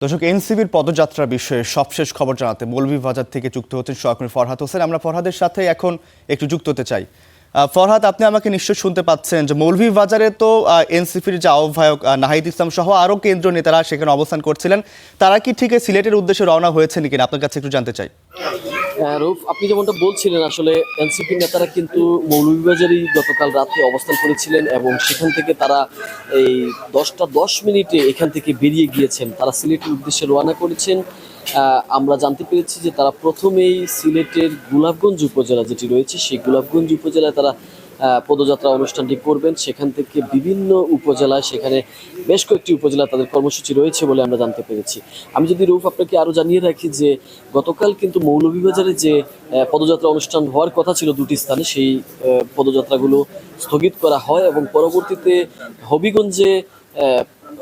দর্শক, এনসিবির পদযাত্রা বিষয়ে সবশেষ খবর জানাতে মৌলভীবাজার থেকে যুক্ত হচ্ছেন সহকর্মী ফরহাদ হোসেন। আমরা ফরহাদের সাথে এখন একটু যুক্ত হতে চাই। ফরহাদ, আপনি আমাকে নিশ্চয় শুনতে পাচ্ছেন যে মৌলভীবাজারে তো এনসিপির যে আহ্বায়ক নাহিদ ইসলাম সহ আরও কেন্দ্রীয় নেতারা সেখানে অবস্থান করছিলেন। তারা কি ঠিক সিলেটের উদ্দেশ্যে রওনা হয়েছেন কিনা আপনার কাছে একটু জানতে চাই। রূপ, আপনি যেমনটা বলছিলেন, আসলে এনসিপি নেতারা কিন্তু মৌলভীবাজারেই গতকাল রাতে অবস্থান করেছিলেন এবং সেখান থেকে তারা এই 10টা 10 মিনিটে এখান থেকে বেরিয়ে গিয়েছেন। তারা সিলেটের উদ্দেশ্যে রওনা করেছেন। আমরা জানতে পেরেছি যে তারা প্রথমেই সিলেটের গোলাপগঞ্জ উপজেলা যেটি রয়েছে সেই গোলাপগঞ্জ উপজেলায় তারা পদযাত্রা অনুষ্ঠানটি করবেন। সেখান থেকে বিভিন্ন উপজেলায়, সেখানে বেশ কয়েকটি উপজেলা তাদের কর্মসূচি রয়েছে বলে আমরা জানতে পেরেছি। আমি যদি রূপ আপনাকে আরও জানিয়ে রাখি যে গতকাল কিন্তু মৌলভীবাজারে যে পদযাত্রা অনুষ্ঠান হওয়ার কথা ছিল দুটি স্থানে, সেই পদযাত্রাগুলো স্থগিত করা হয় এবং পরবর্তীতে হবিগঞ্জে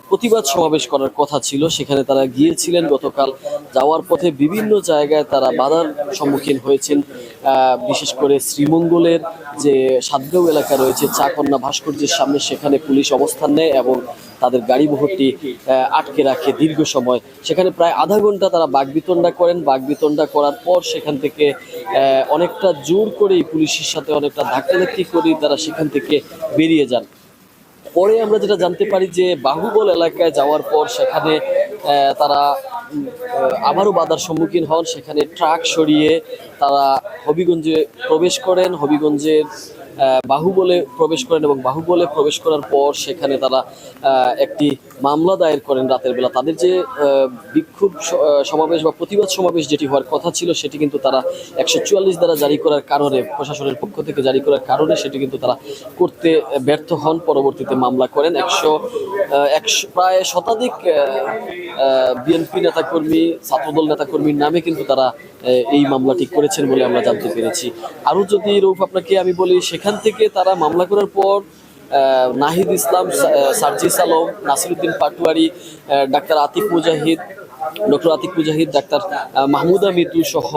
প্রতিবাদ সমাবেশ করার কথা ছিল। সেখানে তারা গিয়েছিলেন গতকাল। যাওয়ার পথে বিভিন্ন জায়গায় তারা বাধার সম্মুখীন হয়েছেন। বিশেষ করে শ্রীমঙ্গলের যে সাতগাঁও এলাকা রয়েছে চাকন্যা ভাস্কর্যের সামনে, সেখানে পুলিশ অবস্থান নেয় এবং তাদের গাড়ি বহরটি আটকে রাখে দীর্ঘ সময়। সেখানে প্রায় আধা ঘন্টা তারা বাকবিতণ্ডা করেন। বাকবিতণ্ডা করার পর সেখান থেকে অনেকটা জোর করেই পুলিশের সাথে অনেকটা ধাক্কাধাক্কি করেই তারা সেখান থেকে বেরিয়ে যান। পরে আমরা যেটা জানতে পারি যে বাহুবল এলাকায় যাওয়ার পর সেখানে তারা আবারও বাধার সম্মুখীন হন। সেখানে ট্রাক সরিয়ে তারা হবিগঞ্জে প্রবেশ করেন, হবিগঞ্জের বাহুবলে প্রবেশ করেন এবং বাহুবলে প্রবেশ করার পর সেখানে তারা একটি মামলা দায়ের করেন রাতের বেলা। তাদের যে বিক্ষোভ সমাবেশ বা প্রতিবাদ সমাবেশ যেটি হওয়ার কথা ছিল সেটি কিন্তু তারা 144 দ্বারা জারি করার কারণে, প্রশাসনের পক্ষ থেকে জারি করার কারণে সেটি কিন্তু তারা করতে ব্যর্থ হন। পরবর্তীতে মামলা করেন। প্রায় শতাধিক বিএনপি নেতাকর্মী, ছাত্রদল নেতাকর্মীর নামে কিন্তু তারা এই মামলাটি করেছেন বলে আমরা জানতে পেরেছি। আরও যদি রৌফ আপনাকে আমি বলি, সেখান থেকে তারা মামলা করার পর নাহিদ ইসলাম, সার্জিস আলম, নাসিরউদ্দিন পাটোয়ারি, ডাক্তার আতিক মুজাহিদ, ডক্টর আতিক মুজাহিদ, ডাক্তার মাহমুদা মিতু সহ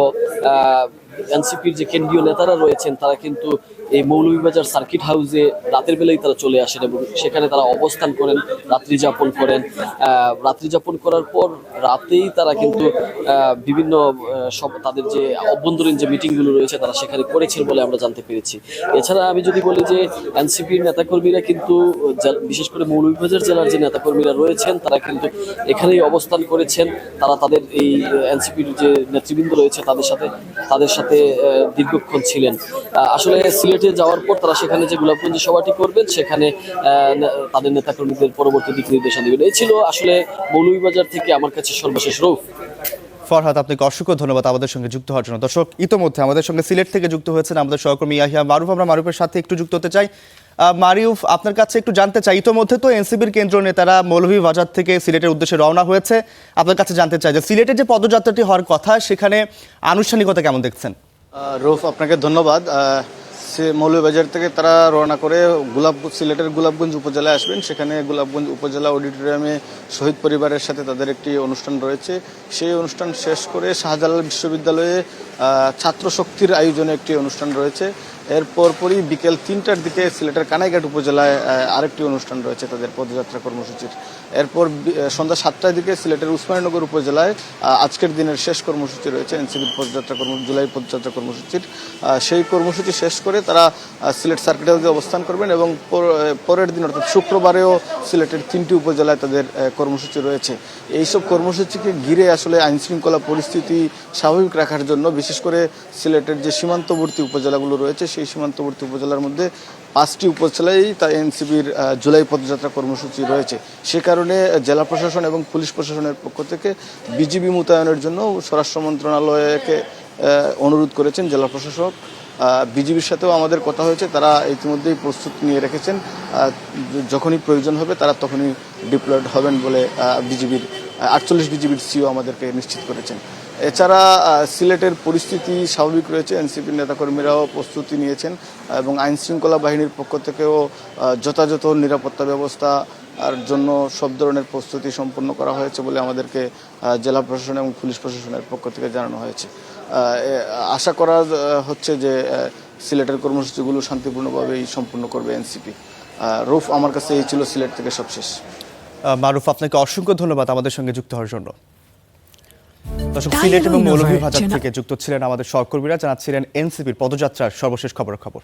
এনসিপির যে কেন্দ্রীয় নেতারা রয়েছেন তারা কিন্তু এই মৌলভীবাজার সার্কিট হাউসে রাতের বেলায় তারা চলে আসেন এবং সেখানে তারা অবস্থান করেন, রাত্রি যাপন করেন। রাত্রি যাপন করার পর রাতেই তারা কিন্তু বিভিন্ন সব তাদের যে অভ্যন্তরীণ যে মিটিংগুলো রয়েছে তারা সেখানে করেছেন বলে আমরা জানতে পেরেছি। এছাড়া আমি যদি বলি যে এনসিপির নেতাকর্মীরা কিন্তু বিশেষ করে মৌলভীবাজার জেলার যে নেতাকর্মীরা রয়েছেন তারা কিন্তু এখানেই অবস্থান করেছেন। তারা তাদের এই এনসিপির যে নেতৃবৃন্দ রয়েছে তাদের সাথে দীর্ঘক্ষণ ছিলেন। আসলে সিলেটে যাওয়ার পর তারা সেখানে যে গোলাপগঞ্জে সভাটি করবেন সেখানে তাদের নেতাকর্মীদের পরবর্তী দিক নির্দেশনা দেবেন। এই ছিল আসলে মৌলভীবাজার থেকে আমার কাছে সর্বশেষ রূপ। ফরহাদ, আপনাকে অসংখ্য ধন্যবাদ আমাদের সঙ্গে যুক্ত হওয়ার জন্য। দর্শক, ইতোমধ্যে আমাদের সঙ্গে সিলেট থেকে যুক্ত হয়েছেন আমাদের সহকর্মী ইয়াহিয়া মারুফ। আমরা মারুফের সাথে একটু যুক্ত হতে চাই। মারুফ, আপনার কাছে একটু জানতে চাই, ইতোমধ্যে তো এনসিপির কেন্দ্রীয় নেতারা মৌলভীবাজার থেকে সিলেটের উদ্দেশ্যে রওনা হয়েছে। আপনার কাছে জানতে চাই যে সিলেটের যে পদযাত্রাটি হওয়ার কথা সেখানে আনুষ্ঠানিকতা কেমন দেখছেন? রৌফ, আপনাকে ধন্যবাদ। মৌলভীবাজার থেকে তারা রওনা করে সিলেটের গোলাপগঞ্জ উপজেলায় আসবেন। সেখানে গোলাপগঞ্জ উপজেলা অডিটোরিয়ামে শহীদ পরিবারের সাথে তাদের একটি অনুষ্ঠান রয়েছে। সেই অনুষ্ঠান শেষ করে শাহজালাল বিশ্ববিদ্যালয়ে ছাত্র শক্তির আয়োজনে একটি অনুষ্ঠান রয়েছে। এর পরপরই বিকেল 3টার দিকে সিলেটের কানাইঘাট উপজেলায় আরেকটি অনুষ্ঠান রয়েছে তাদের পদযাত্রা কর্মসূচির। এরপর সন্ধ্যা 7টার দিকে সিলেটের উসমানীনগর উপজেলায় আজকের দিনের শেষ কর্মসূচি রয়েছে এনসিপির জুলাই পদযাত্রা কর্মসূচির। সেই কর্মসূচি শেষ করে তারা সিলেট সার্কিট হাউসে অবস্থান করবেন এবং পরের দিন অর্থাৎ শুক্রবারেও সিলেটের 3টি উপজেলায় তাদের কর্মসূচি রয়েছে। এইসব কর্মসূচিকে ঘিরে আসলে আইনশৃঙ্খলা পরিস্থিতি স্বাভাবিক রাখার জন্য বিশেষ করে সিলেটের যে সীমান্তবর্তী উপজেলাগুলো রয়েছে সেই সীমান্তবর্তী উপজেলার মধ্যে 5টি উপজেলায় তাই এনসিপির জুলাই পদযাত্রা কর্মসূচি রয়েছে। সে কারণে জেলা প্রশাসন এবং পুলিশ প্রশাসনের পক্ষ থেকে বিজিবি মোতায়েনের জন্য স্বরাষ্ট্র মন্ত্রণালয়কে অনুরোধ করেছেন জেলা প্রশাসক। বিজিবির সাথেও আমাদের কথা হয়েছে, তারা ইতিমধ্যেই প্রস্তুত নিয়ে রেখেছেন। যখনই প্রয়োজন হবে তারা তখনই ডিপ্লয়েড হবেন বলে 48 বিজিবির সিও আমাদেরকে নিশ্চিত করেছেন। এছাড়া সিলেটের পরিস্থিতি স্বাভাবিক রয়েছে, এনসিপির নেতাকর্মীরাও প্রস্তুতি নিয়েছেন এবং আইনশৃঙ্খলা বাহিনীর পক্ষ থেকেও যথাযথ নিরাপত্তা ব্যবস্থা আর জন্য সব ধরনের প্রস্তুতি সম্পন্ন করা হয়েছে বলে আমাদেরকে জেলা প্রশাসন এবং পুলিশ প্রশাসনের পক্ষ থেকে জানানো হয়েছে। আশা করা হচ্ছে যে সিলেটের কর্মসূচিগুলো শান্তিপূর্ণভাবেই সম্পূর্ণ করবে এনসিপি। রুফ, আমার কাছে এই ছিল সিলেট থেকে সবশেষ। মারুফ, আপনাকে অসংখ্য ধন্যবাদ আমাদের সঙ্গে যুক্ত হওয়ার জন্য। দর্শক, Dial সিলেট এবং number মৌলভীবাজার চেনা- থেকে যুক্ত ছিলেন আমাদের সহকর্মীরা, জানাচ্ছিলেন এনসিপির পদযাত্রার সর্বশেষ খবর।